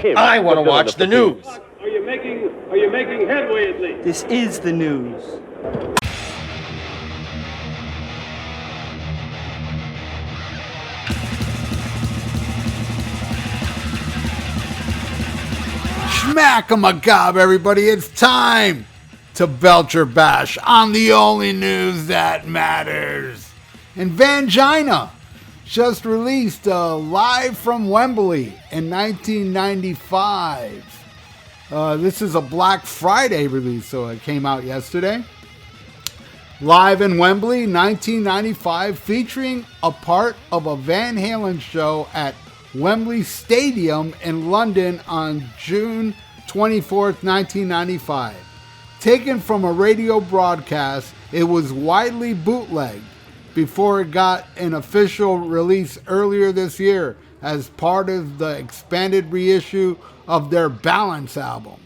I want to watch the news. Are you making headway at least? This is the news. Schmack-a-macabre, everybody. It's time to belch or bash on the only news that matters. And Vangina just released Live from Wembley in 1995. This is a Black Friday release, so it came out yesterday. Live in Wembley, 1995, featuring a part of a Van Halen show at Wembley Stadium in London on June 24th, 1995. Taken from a radio broadcast, it was widely bootlegged before it got an official release earlier this year as part of the expanded reissue of their Balance album.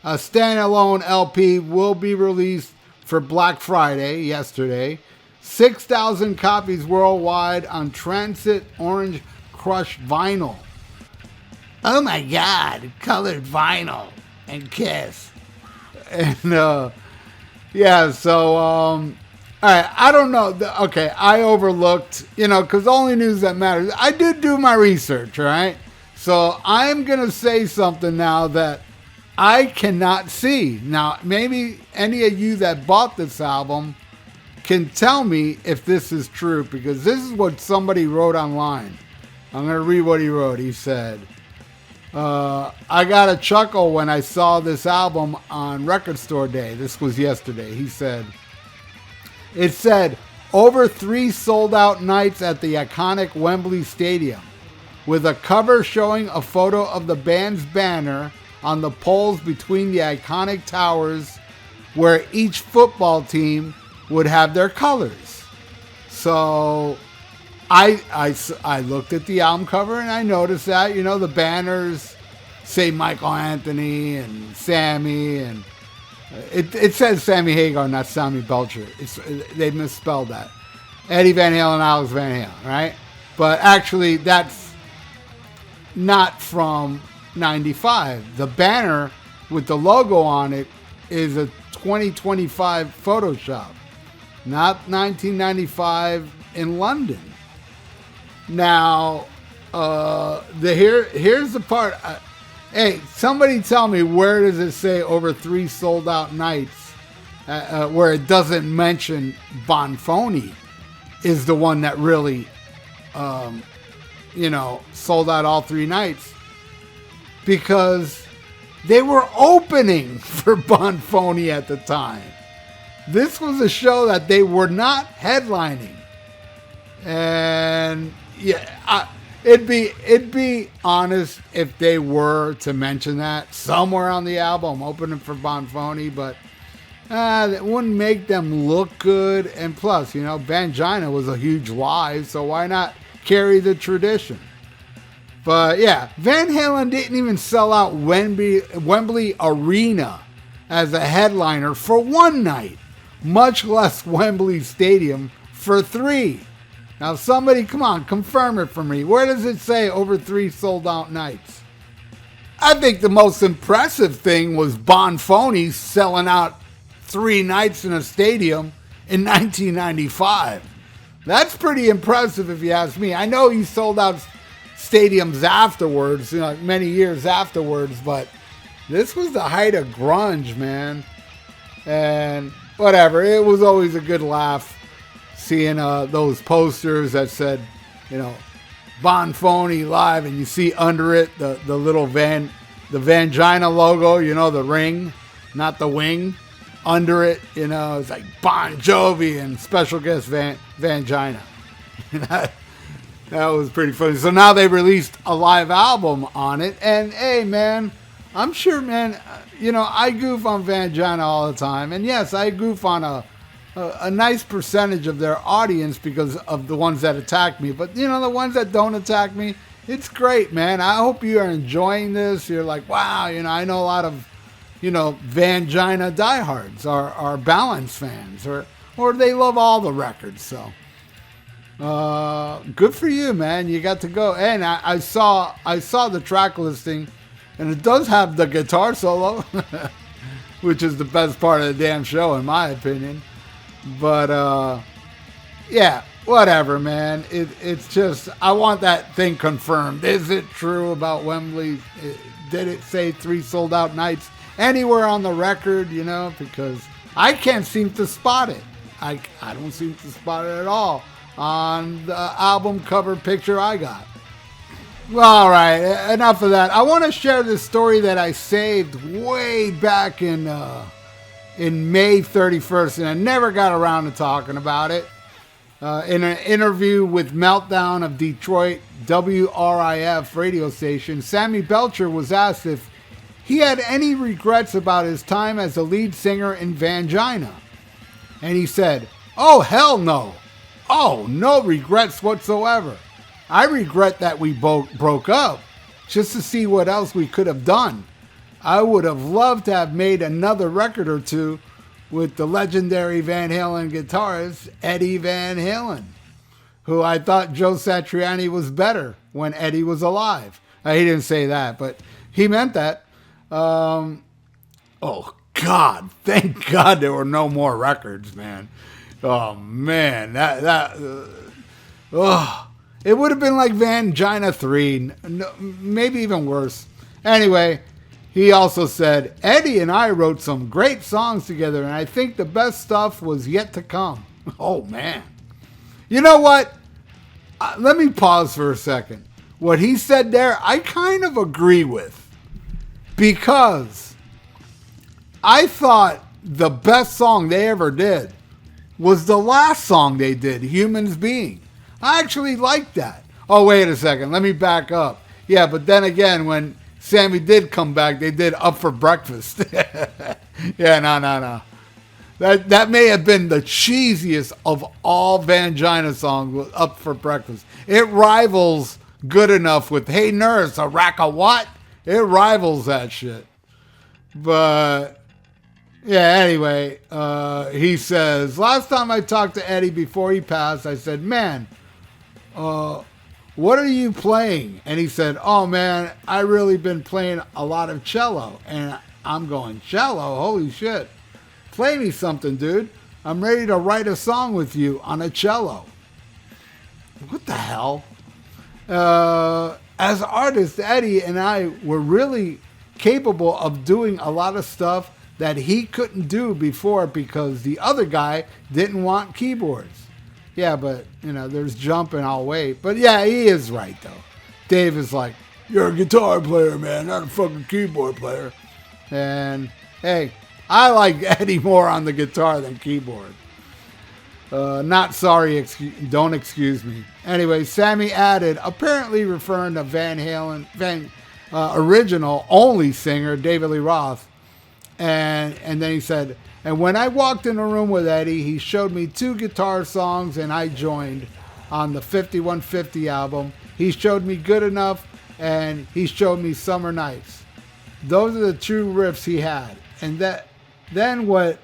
A standalone LP will be released for Black Friday, yesterday. 6,000 copies worldwide on Transit Orange Crush vinyl. Oh my God, colored vinyl and Kiss. And yeah, so all right, I don't know. Okay, I overlooked, because only news that matters. I did do my research, right? So I'm going to say something now that I cannot see. Now, maybe any of you that bought this album can tell me if this is true, because this is what somebody wrote online. I'm going to read what he wrote. He said, I got a chuckle when I saw this album on Record Store Day. This was yesterday. He said, it said, over 3 sold-out nights at the iconic Wembley Stadium, with a cover showing a photo of the band's banner on the poles between the iconic towers where each football team would have their colors. So I looked at the album cover and I noticed that, the banners say Michael Anthony and Sammy, and it says Sammy Hagar, not Sammy Belcher. They misspelled that. Eddie Van Halen, Alex Van Halen, right? But actually, that's not from 95. The banner with the logo on it is a 2025 Photoshop, not 1995 in London. Now, here's the part. Hey, somebody tell me, where does it say over 3 sold out nights where it doesn't mention Bonfoni is the one that really, sold out all 3 nights, because they were opening for Bonfoni at the time. This was a show that they were not headlining. And yeah, it'd be honest if they were to mention that somewhere on the album, opening for Bonfoni, but that wouldn't make them look good. And plus, Vangina was a huge live, so why not carry the tradition? But yeah, Van Halen didn't even sell out Wembley Arena as a headliner for 1 night, much less Wembley Stadium for 3. Now somebody, come on, confirm it for me. Where does it say over 3 sold out nights? I think the most impressive thing was Bonfoni selling out 3 nights in a stadium in 1995. That's pretty impressive if you ask me. I know he sold out stadiums afterwards, many years afterwards, but this was the height of grunge, man. And whatever, it was always a good laugh seeing those posters that said, Bonfoni live, and you see under it the little the Vangina logo, the ring, not the wing. Under it, it's like Bon Jovi and special guest Vangina. That was pretty funny. So now they released a live album on it, and hey, man, I'm sure, man, I goof on Vangina all the time, and yes, I goof on a nice percentage of their audience because of the ones that attack me. But, the ones that don't attack me, it's great, man. I hope you are enjoying this. You're like, wow, I know a lot of, Vangina diehards are Balance fans, or they love all the records. So, good for you, man. You got to go. And I saw the track listing And it does have the guitar solo, which is the best part of the damn show, in my opinion. But, yeah, whatever, man. It's just, I want that thing confirmed. Is it true about Wembley? Did it say 3 sold-out nights anywhere on the record, you know? Because I can't seem to spot it. I don't seem to spot it at all on the album cover picture I got. Well, all right, enough of that. I want to share this story that I saved way back in May 31st, and I never got around to talking about it. In an interview with Meltdown of Detroit WRIF radio station, Sammy Belcher was asked if he had any regrets about his time as a lead singer in Vangina. And he said, "Oh, hell no. Oh, no regrets whatsoever. I regret that we broke up just to see what else we could have done. I would have loved to have made another record or two with the legendary Van Halen guitarist Eddie Van Halen, who I thought Joe Satriani was better when Eddie was alive." He didn't say that, but he meant that. Oh, God. Thank God there were no more records, man. Oh, man. It would have been like Vangina 3, maybe even worse. Anyway, he also said, "Eddie and I wrote some great songs together, and I think the best stuff was yet to come." Oh, man. You know what? Let me pause for a second. What he said there, I kind of agree with. Because I thought the best song they ever did was the last song they did, Humans Being. I actually liked that. Oh, wait a second. Let me back up. Yeah, but then again, when Sammy did come back, they did Up for Breakfast. Yeah, no. That may have been the cheesiest of all Vangina songs, was Up for Breakfast. It rivals Good Enough with Hey Nurse, a rack of what? It rivals that shit. But, yeah, anyway, he says, "Last time I talked to Eddie before he passed, I said, 'Man, what are you playing?' And he said, 'Oh, man, I really been playing a lot of cello.' And I'm going, 'Cello? Holy shit. Play me something, dude. I'm ready to write a song with you on a cello.'" What the hell? As artists, Eddie and I were really capable of doing a lot of stuff that he couldn't do before because the other guy didn't want keyboards. Yeah, but, you know, there's jumping, I'll wait. But, yeah, he is right, though. Dave is like, "You're a guitar player, man, not a fucking keyboard player." And, hey, I like Eddie more on the guitar than keyboard. Not sorry, don't excuse me. Anyway, Sammy added, apparently referring to Van Halen, original only singer, David Lee Roth. And then he said, "And when I walked in a room with Eddie, he showed me 2 guitar songs and I joined on the 5150 album. He showed me Good Enough and he showed me Summer Nights. Those are the 2 riffs he had." And then what?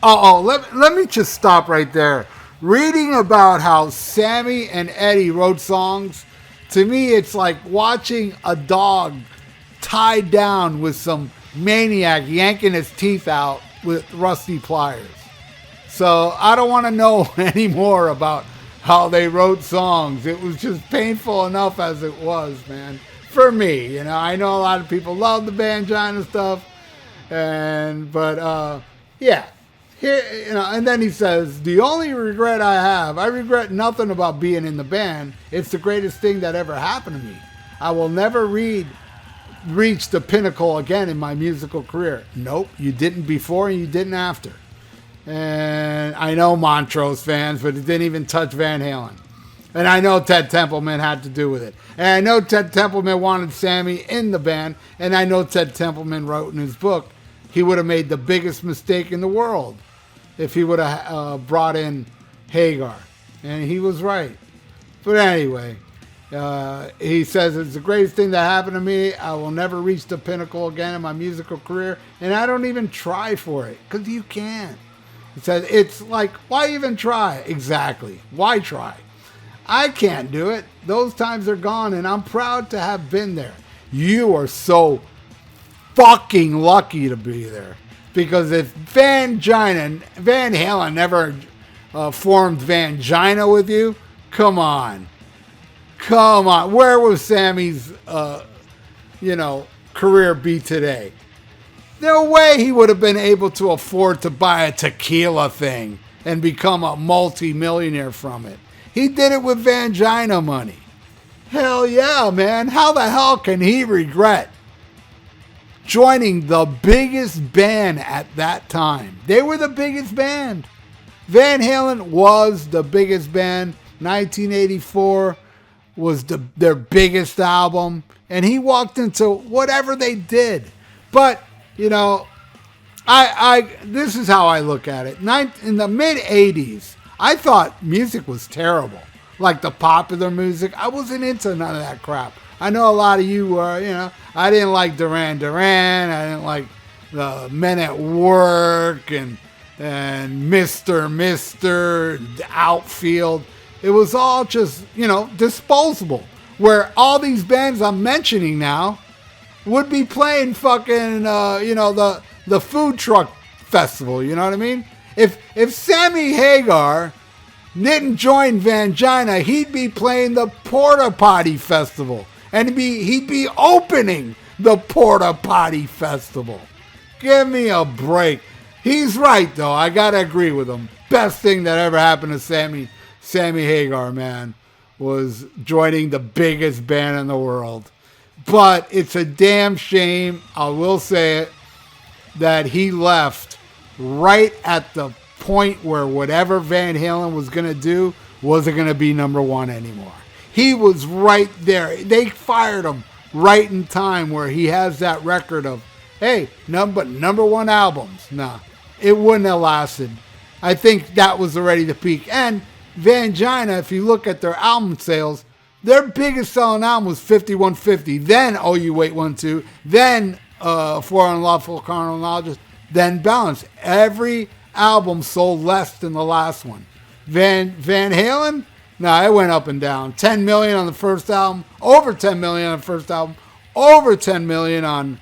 Let me just stop right there. Reading about how Sammy and Eddie wrote songs, to me it's like watching a dog tied down with some maniac yanking his teeth out with rusty pliers. So I don't want to know any more about how they wrote songs. It was just painful enough as it was, man. For me, you know, I know a lot of people love the Vangina stuff, but yeah. Here, you know, and then he says, "The only regret I regret nothing about being in the band. It's the greatest thing that ever happened to me. I will never reach the pinnacle again in my musical career." Nope, you didn't before and you didn't after. And I know Montrose fans, but it didn't even touch Van Halen. And I know Ted Templeman had to do with it. And I know Ted Templeman wanted Sammy in the band. And I know Ted Templeman wrote in his book, he would have made the biggest mistake in the world if he would have brought in Hagar. And he was right. But anyway, he says, "It's the greatest thing that happened to me. I will never reach the pinnacle again in my musical career. And I don't even try for it, because you can't." He says, "It's like, why even try?" Exactly. Why try? I can't do it. Those times are gone, and I'm proud to have been there. you are so fucking lucky to be there. Because if Van Halen never formed Vangina with you, come on. Where would Sammy's, career be today? No way he would have been able to afford to buy a tequila thing and become a multi-millionaire from it. He did it with Vangina money. Hell yeah, man. How the hell can he regret joining the biggest band at that time? They were the biggest band. Van Halen was the biggest band. 1984 was their biggest album. And he walked into whatever they did. But, this is how I look at it. In the mid-'80s, I thought music was terrible. Like the popular music. I wasn't into none of that crap. I know a lot of you were, I didn't like Duran Duran. I didn't like the Men at Work and Mr. Outfield. It was all just, disposable. Where all these bands I'm mentioning now would be playing fucking, the food truck festival. You know what I mean? If Sammy Hagar didn't join Vangina, he'd be playing the Porta Potty Festival. And he'd be opening the Porta Potty Festival. Give me a break. He's right, though. I got to agree with him. Best thing that ever happened to Sammy Hagar, man, was joining the biggest band in the world. But it's a damn shame, I will say it, that he left right at the point where whatever Van Halen was going to do wasn't going to be number one anymore. He was right there. They fired him right in time where he has that record of, hey, number one albums. Nah, it wouldn't have lasted. I think that was already the peak. And Vangina, if you look at their album sales, their biggest selling album was 5150. Then Oh You Wait 1 2. Then For Unlawful Carnal Knowledge. Then Balance. Every album sold less than the last one. Van Halen? No, it went up and down. 10 million on the first album, over 10 million on the first album, over 10 million on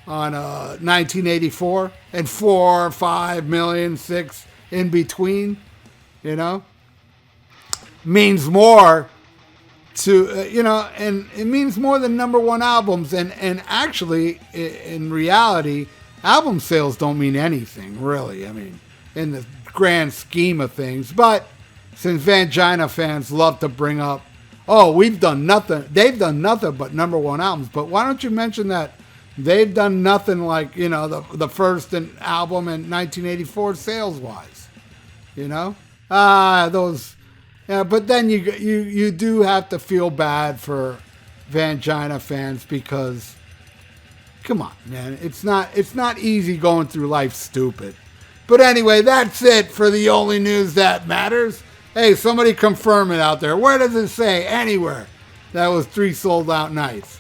1984, and 4, 5 million, 6 in between. Means more to and it means more than number one albums. And actually, in reality, album sales don't mean anything really. I mean, in the grand scheme of things, but since Vangina fans love to bring up, we've done nothing. They've done nothing but number one albums. But why don't you mention that they've done nothing like, the first album in 1984 sales-wise? But then you do have to feel bad for Vangina fans because, come on, man. It's not easy going through life stupid. But anyway, that's it for the only news that matters. Hey, somebody confirm it out there. Where does it say? Anywhere. That was 3 sold out nights.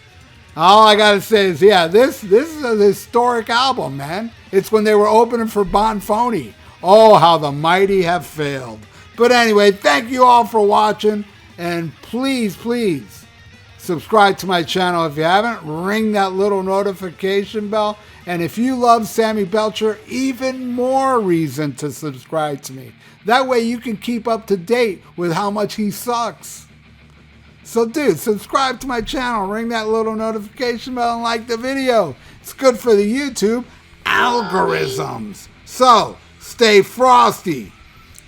All I got to say is, this is a historic album, man. It's when they were opening for Bonfoni. Oh, how the mighty have failed. But anyway, thank you all for watching. And please, please, subscribe to my channel if you haven't. Ring that little notification bell. And if you love Sammy Belcher, even more reason to subscribe to me. That way you can keep up to date with how much he sucks. So dude, subscribe to my channel, ring that little notification bell, and like the video. It's good for the YouTube algorithms. So, stay frosty.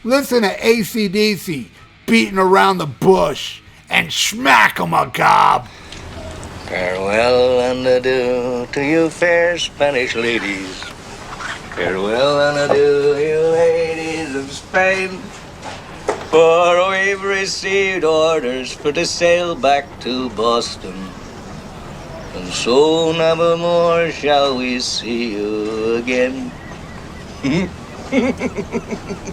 Listen to AC/DC beating around the bush and smack 'em a gob. Farewell and adieu to you fair Spanish ladies. Farewell and adieu, you ladies of Spain. For we've received orders for to sail back to Boston. And so never more shall we see you again.